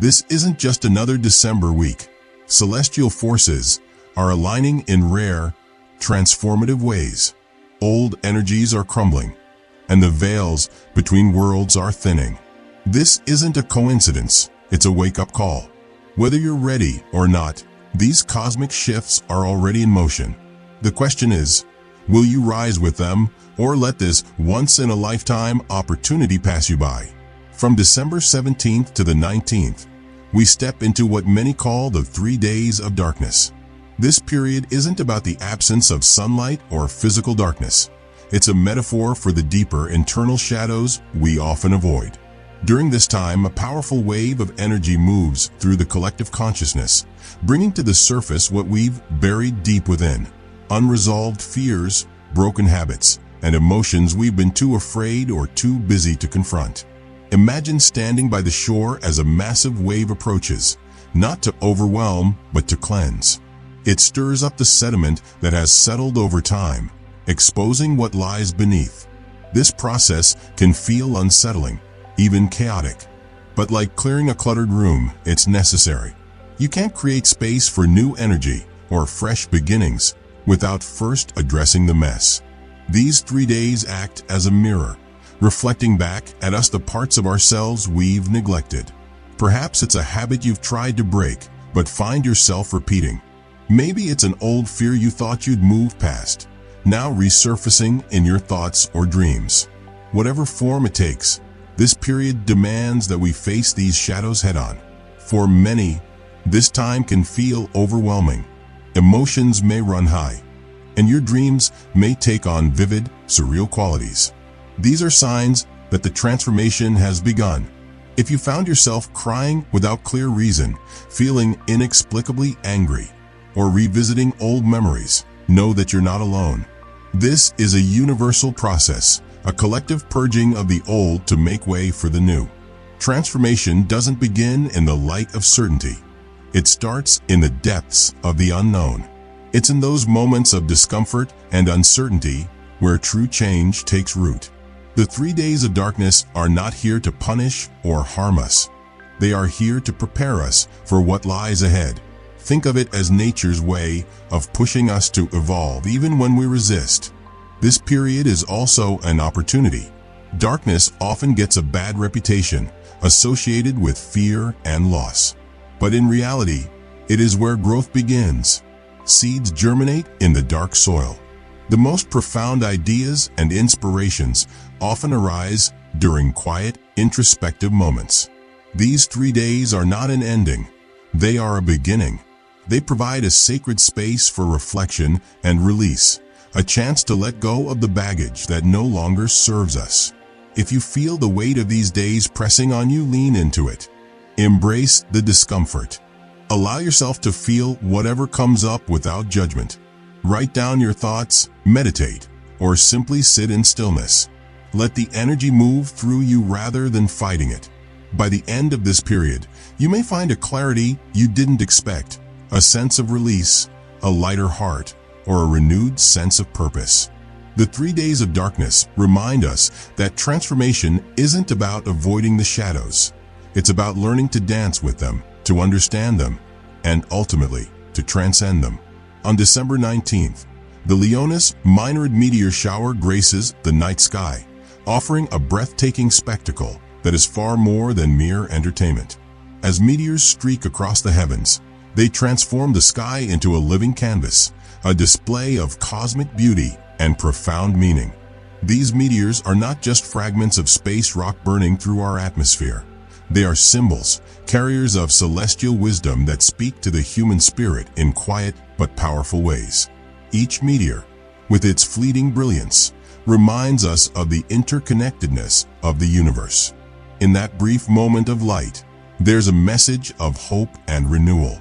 This isn't just another December week. Celestial forces are aligning in rare, transformative ways. Old energies are crumbling, and the veils between worlds are thinning. This isn't a coincidence, it's a wake-up call. Whether you're ready or not, these cosmic shifts are already in motion. The question is, will you rise with them or let this once-in-a-lifetime opportunity pass you by? From December 17th to the 19th, we step into what many call the 3 days of darkness. This period isn't about the absence of sunlight or physical darkness. It's a metaphor for the deeper internal shadows we often avoid. During this time, a powerful wave of energy moves through the collective consciousness, bringing to the surface what we've buried deep within: unresolved fears, broken habits, and emotions we've been too afraid or too busy to confront. Imagine standing by the shore as a massive wave approaches, not to overwhelm, but to cleanse. It stirs up the sediment that has settled over time, exposing what lies beneath. This process can feel unsettling, even chaotic. But like clearing a cluttered room, it's necessary. You can't create space for new energy or fresh beginnings without first addressing the mess. These 3 days act as a mirror, reflecting back at us the parts of ourselves we've neglected. Perhaps it's a habit you've tried to break, but find yourself repeating. Maybe it's an old fear you thought you'd moved past, now resurfacing in your thoughts or dreams. Whatever form it takes, this period demands that we face these shadows head-on. For many, this time can feel overwhelming. Emotions may run high, and your dreams may take on vivid, surreal qualities. These are signs that the transformation has begun. If you found yourself crying without clear reason, feeling inexplicably angry, or revisiting old memories, know that you're not alone. This is a universal process, a collective purging of the old to make way for the new. Transformation doesn't begin in the light of certainty. It starts in the depths of the unknown. It's in those moments of discomfort and uncertainty where true change takes root. The 3 days of darkness are not here to punish or harm us. They are here to prepare us for what lies ahead. Think of it as nature's way of pushing us to evolve even when we resist. This period is also an opportunity. Darkness often gets a bad reputation, associated with fear and loss. But in reality, it is where growth begins. Seeds germinate in the dark soil. The most profound ideas and inspirations often arise during quiet, introspective moments. These 3 days are not an ending. They are a beginning. They provide a sacred space for reflection and release, a chance to let go of the baggage that no longer serves us. If you feel the weight of these days pressing on you, lean into it. Embrace the discomfort. Allow yourself to feel whatever comes up without judgment. Write down your thoughts, meditate, or simply sit in stillness. Let the energy move through you rather than fighting it. By the end of this period, you may find a clarity you didn't expect, a sense of release, a lighter heart, or a renewed sense of purpose. The 3 days of darkness remind us that transformation isn't about avoiding the shadows. It's about learning to dance with them, to understand them, and ultimately, to transcend them. On December 19th, the Leonis Minorid Meteor Shower graces the night sky, offering a breathtaking spectacle that is far more than mere entertainment. As meteors streak across the heavens, they transform the sky into a living canvas, a display of cosmic beauty and profound meaning. These meteors are not just fragments of space rock burning through our atmosphere. They are symbols, carriers of celestial wisdom that speak to the human spirit in quiet but powerful ways. Each meteor, with its fleeting brilliance, reminds us of the interconnectedness of the universe. In that brief moment of light, there's a message of hope and renewal.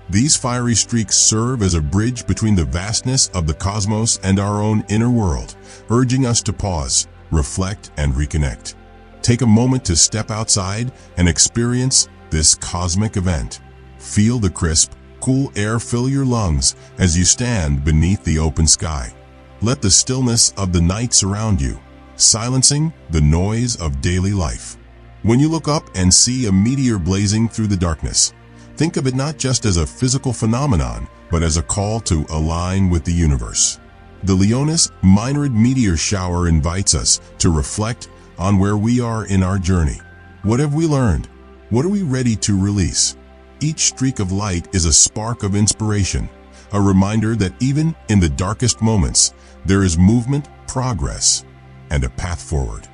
These fiery streaks serve as a bridge between the vastness of the cosmos and our own inner world, urging us to pause, reflect, and reconnect. Take a moment to step outside and experience this cosmic event. Feel the crisp, cool air fill your lungs as you stand beneath the open sky. Let the stillness of the night surround you, silencing the noise of daily life. When you look up and see a meteor blazing through the darkness, think of it not just as a physical phenomenon, but as a call to align with the universe. The Leonis Minorid Meteor Shower invites us to reflect on where we are in our journey. What have we learned? What are we ready to release? Each streak of light is a spark of inspiration, a reminder that even in the darkest moments, there is movement, progress, and a path forward.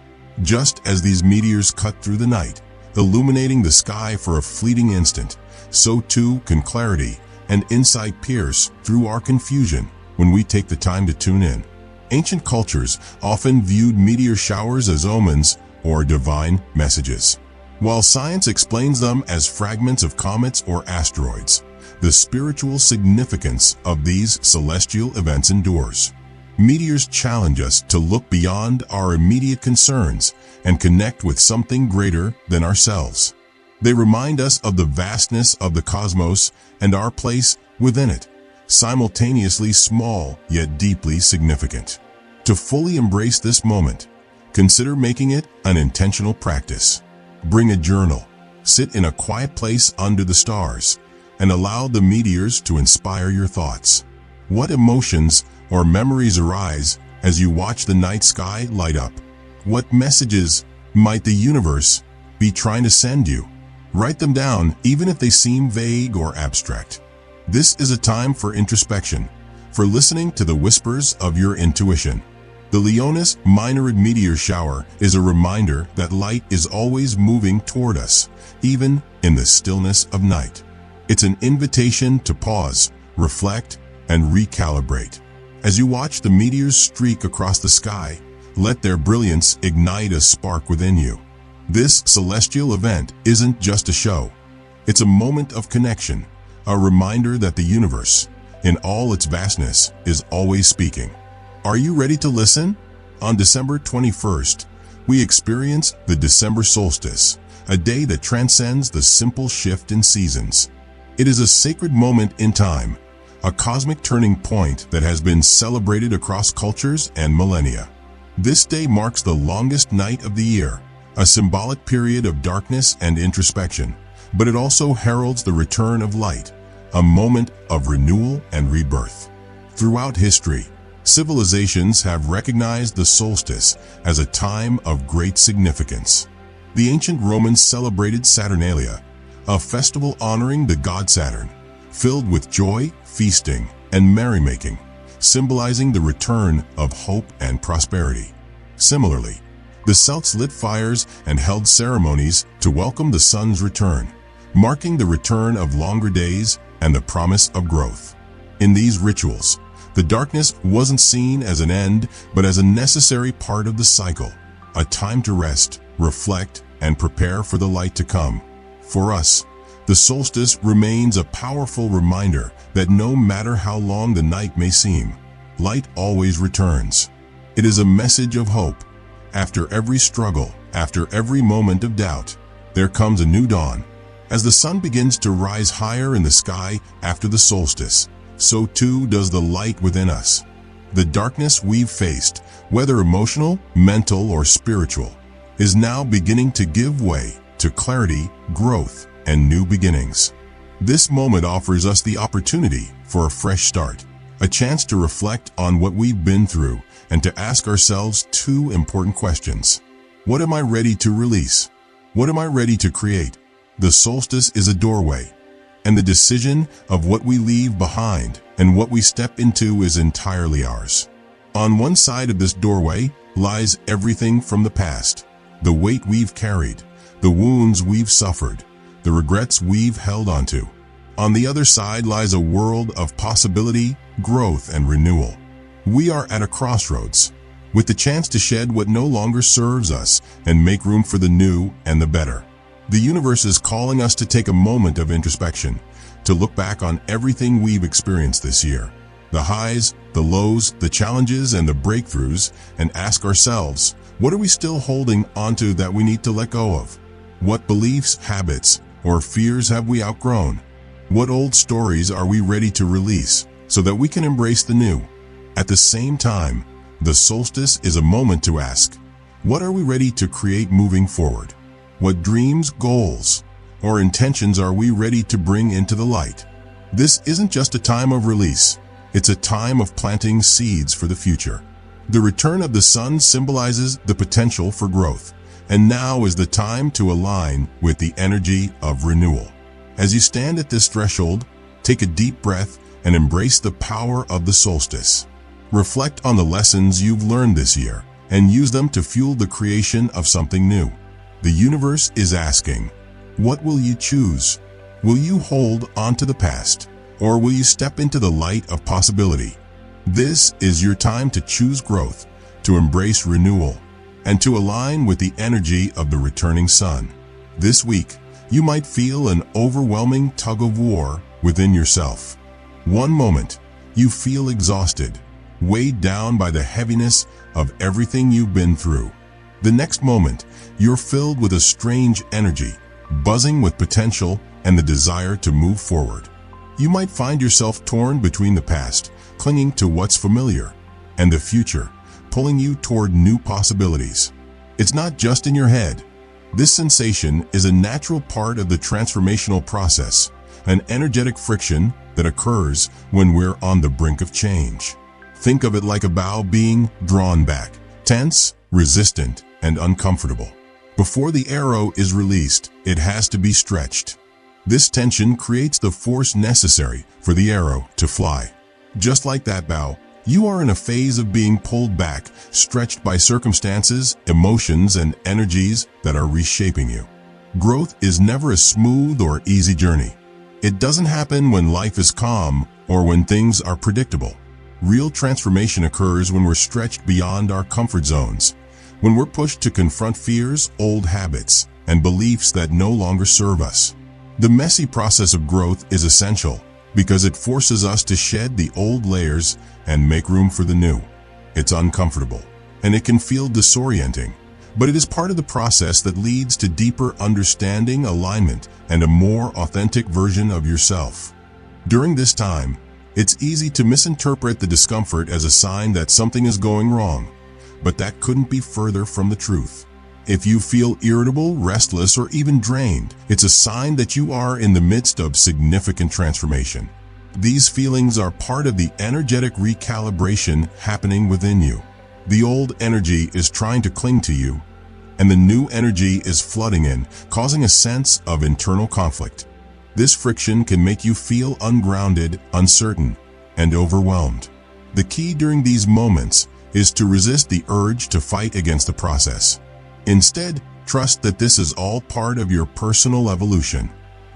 Just as these meteors cut through the night, illuminating the sky for a fleeting instant, so too can clarity and insight pierce through our confusion when we take the time to tune in. Ancient cultures often viewed meteor showers as omens or divine messages. While science explains them as fragments of comets or asteroids, the spiritual significance of these celestial events endures. Meteors challenge us to look beyond our immediate concerns and connect with something greater than ourselves. They remind us of the vastness of the cosmos and our place within it, simultaneously small yet deeply significant. To fully embrace this moment, consider making it an intentional practice. Bring a journal, sit in a quiet place under the stars, and allow the meteors to inspire your thoughts. What emotions or memories arise as you watch the night sky light up? What messages might the universe be trying to send you? Write them down, even if they seem vague or abstract. This is a time for introspection, for listening to the whispers of your intuition. The Leonis Minorid Meteor Shower is a reminder that light is always moving toward us, even in the stillness of night. It's an invitation to pause, reflect, and recalibrate. As you watch the meteors streak across the sky, let their brilliance ignite a spark within you. This celestial event isn't just a show. It's a moment of connection, a reminder that the universe, in all its vastness, is always speaking. Are you ready to listen? On December 21st, we experience the December Solstice, a day that transcends the simple shift in seasons. It is a sacred moment in time, a cosmic turning point that has been celebrated across cultures and millennia. This day marks the longest night of the year, a symbolic period of darkness and introspection, but it also heralds the return of light, a moment of renewal and rebirth. Throughout history, civilizations have recognized the solstice as a time of great significance. The ancient Romans celebrated Saturnalia, a festival honoring the god Saturn, filled with joy, feasting, and merrymaking, symbolizing the return of hope and prosperity. Similarly, the Celts lit fires and held ceremonies to welcome the sun's return, marking the return of longer days and the promise of growth. In these rituals, the darkness wasn't seen as an end, but as a necessary part of the cycle, a time to rest, reflect, and prepare for the light to come. For us, the solstice remains a powerful reminder that no matter how long the night may seem, light always returns. It is a message of hope. After every struggle, after every moment of doubt, there comes a new dawn. As the sun begins to rise higher in the sky after the solstice, so too does the light within us. The darkness we've faced, whether emotional, mental, or spiritual, is now beginning to give way to clarity, growth, and new beginnings. This moment offers us the opportunity for a fresh start, a chance to reflect on what we've been through and to ask ourselves two important questions. What am I ready to release? What am I ready to create? The solstice is a doorway, and the decision of what we leave behind and what we step into is entirely ours. On one side of this doorway lies everything from the past, the weight we've carried, the wounds we've suffered, the regrets we've held onto. On the other side lies a world of possibility, growth, and renewal. We are at a crossroads, with the chance to shed what no longer serves us and make room for the new and the better. The universe is calling us to take a moment of introspection, to look back on everything we've experienced this year, the highs, the lows, the challenges, and the breakthroughs, and ask ourselves, what are we still holding onto that we need to let go of? What beliefs, habits, or fears have we outgrown? What old stories are we ready to release so that we can embrace the new? At the same time, the solstice is a moment to ask, what are we ready to create moving forward? What dreams, goals, or intentions are we ready to bring into the light? This isn't just a time of release. It's a time of planting seeds for the future. The return of the sun symbolizes the potential for growth, and now is the time to align with the energy of renewal. As you stand at this threshold, take a deep breath and embrace the power of the solstice. Reflect on the lessons you've learned this year and use them to fuel the creation of something new. The universe is asking, what will you choose? Will you hold on to the past, or will you step into the light of possibility? This is your time to choose growth, to embrace renewal, and to align with the energy of the returning sun. This week, you might feel an overwhelming tug-of-war within yourself. One moment, you feel exhausted, weighed down by the heaviness of everything you've been through. The next moment, you're filled with a strange energy, buzzing with potential and the desire to move forward. You might find yourself torn between the past, clinging to what's familiar, and the future, pulling you toward new possibilities. It's not just in your head. This sensation is a natural part of the transformational process, an energetic friction that occurs when we're on the brink of change. Think of it like a bow being drawn back, tense, resistant, and uncomfortable. Before the arrow is released, it has to be stretched. This tension creates the force necessary for the arrow to fly. Just like that bow, you are in a phase of being pulled back, stretched by circumstances, emotions, and energies that are reshaping you. Growth is never a smooth or easy journey. It doesn't happen when life is calm or when things are predictable. Real transformation occurs when we're stretched beyond our comfort zones, when we're pushed to confront fears, old habits, and beliefs that no longer serve us. The messy process of growth is essential because it forces us to shed the old layers and make room for the new. It's uncomfortable, and it can feel disorienting, but it is part of the process that leads to deeper understanding, alignment, and a more authentic version of yourself. During this time, it's easy to misinterpret the discomfort as a sign that something is going wrong, but that couldn't be further from the truth. If you feel irritable, restless, or even drained, it's a sign that you are in the midst of significant transformation. These feelings are part of the energetic recalibration happening within you. The old energy is trying to cling to you, and the new energy is flooding in, causing a sense of internal conflict. This friction can make you feel ungrounded, uncertain, and overwhelmed. The key during these moments is to resist the urge to fight against the process. Instead, trust that this is all part of your personal evolution.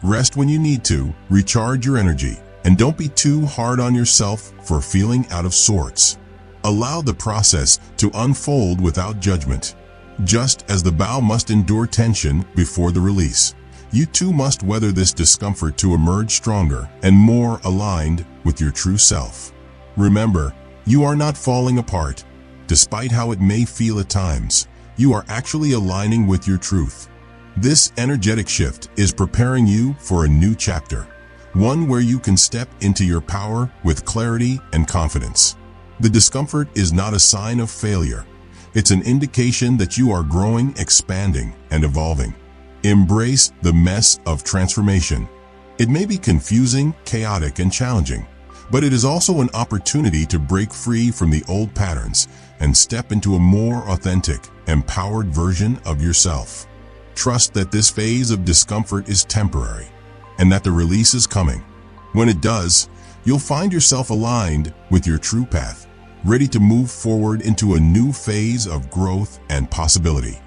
Rest when you need to, recharge your energy, and don't be too hard on yourself for feeling out of sorts. Allow the process to unfold without judgment. Just as the bow must endure tension before the release, you too must weather this discomfort to emerge stronger and more aligned with your true self. Remember, you are not falling apart. Despite how it may feel at times, you are actually aligning with your truth. This energetic shift is preparing you for a new chapter, one where you can step into your power with clarity and confidence. The discomfort is not a sign of failure. It's an indication that you are growing, expanding, and evolving. Embrace the mess of transformation. It may be confusing, chaotic, and challenging, but it is also an opportunity to break free from the old patterns and step into a more authentic, empowered version of yourself. Trust that this phase of discomfort is temporary and that the release is coming. When it does, you'll find yourself aligned with your true path, ready to move forward into a new phase of growth and possibility.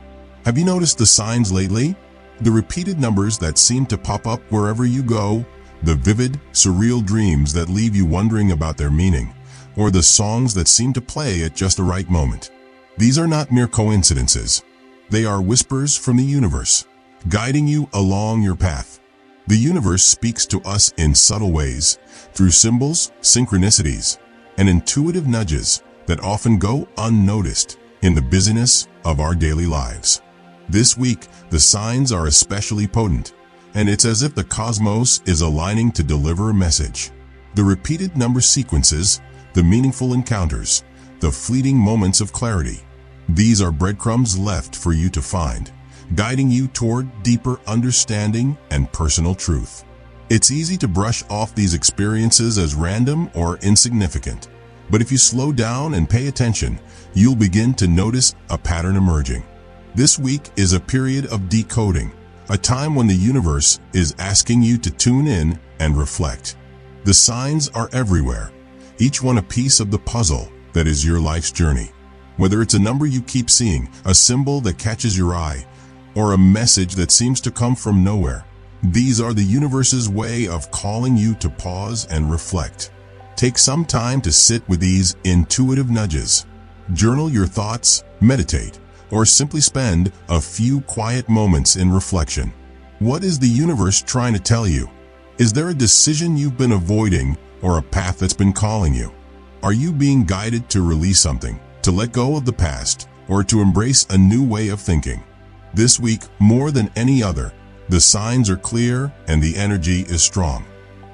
Have you noticed the signs lately? The repeated numbers that seem to pop up wherever you go, the vivid, surreal dreams that leave you wondering about their meaning, or the songs that seem to play at just the right moment. These are not mere coincidences. They are whispers from the universe, guiding you along your path. The universe speaks to us in subtle ways, through symbols, synchronicities, and intuitive nudges that often go unnoticed in the busyness of our daily lives. This week, the signs are especially potent, and it's as if the cosmos is aligning to deliver a message. The repeated number sequences, the meaningful encounters, the fleeting moments of clarity. These are breadcrumbs left for you to find, guiding you toward deeper understanding and personal truth. It's easy to brush off these experiences as random or insignificant, but if you slow down and pay attention, you'll begin to notice a pattern emerging. This week is a period of decoding, a time when the universe is asking you to tune in and reflect. The signs are everywhere, each one a piece of the puzzle that is your life's journey. Whether it's a number you keep seeing, a symbol that catches your eye, or a message that seems to come from nowhere, these are the universe's way of calling you to pause and reflect. Take some time to sit with these intuitive nudges. Journal your thoughts, meditate, or simply spend a few quiet moments in reflection. What is the universe trying to tell you? Is there a decision you've been avoiding or a path that's been calling you? Are you being guided to release something, to let go of the past, or to embrace a new way of thinking? This week, more than any other, the signs are clear and the energy is strong.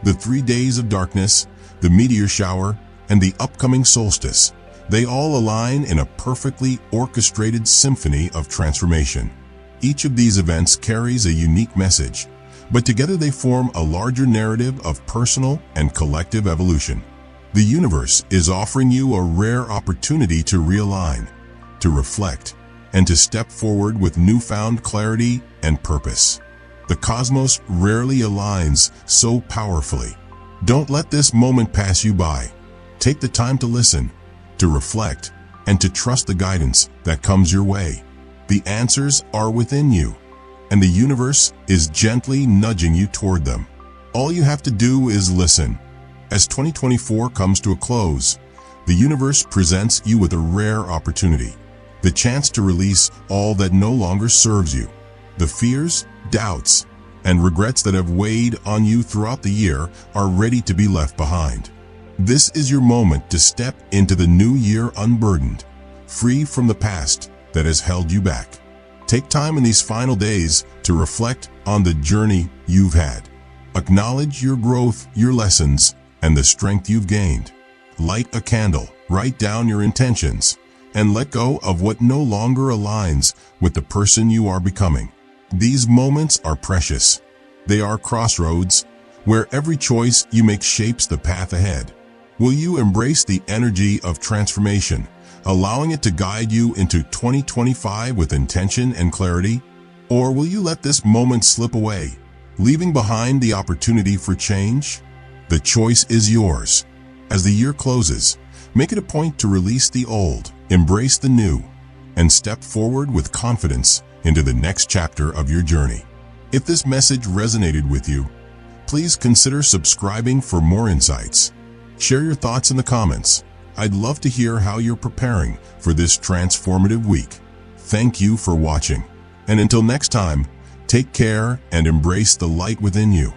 The 3 days of darkness, the meteor shower, and the upcoming solstice, they all align in a perfectly orchestrated symphony of transformation. Each of these events carries a unique message, but together they form a larger narrative of personal and collective evolution. The universe is offering you a rare opportunity to realign, to reflect, and to step forward with newfound clarity and purpose. The cosmos rarely aligns so powerfully. Don't let this moment pass you by. Take the time to listen, to reflect, and to trust the guidance that comes your way. The answers are within you, and the universe is gently nudging you toward them. All you have to do is listen. As 2024 comes to a close, the universe presents you with a rare opportunity, the chance to release all that no longer serves you. The fears, doubts, and regrets that have weighed on you throughout the year are ready to be left behind. This is your moment to step into the new year unburdened, free from the past that has held you back. Take time in these final days to reflect on the journey you've had. Acknowledge your growth, your lessons, and the strength you've gained. Light a candle, write down your intentions, and let go of what no longer aligns with the person you are becoming. These moments are precious. They are crossroads, where every choice you make shapes the path ahead. Will you embrace the energy of transformation, allowing it to guide you into 2025 with intention and clarity? Or will you let this moment slip away, leaving behind the opportunity for change? The choice is yours. As the year closes, make it a point to release the old, embrace the new, and step forward with confidence into the next chapter of your journey. If this message resonated with you, please consider subscribing for more insights. Share your thoughts in the comments. I'd love to hear how you're preparing for this transformative week. Thank you for watching. And until next time, take care and embrace the light within you.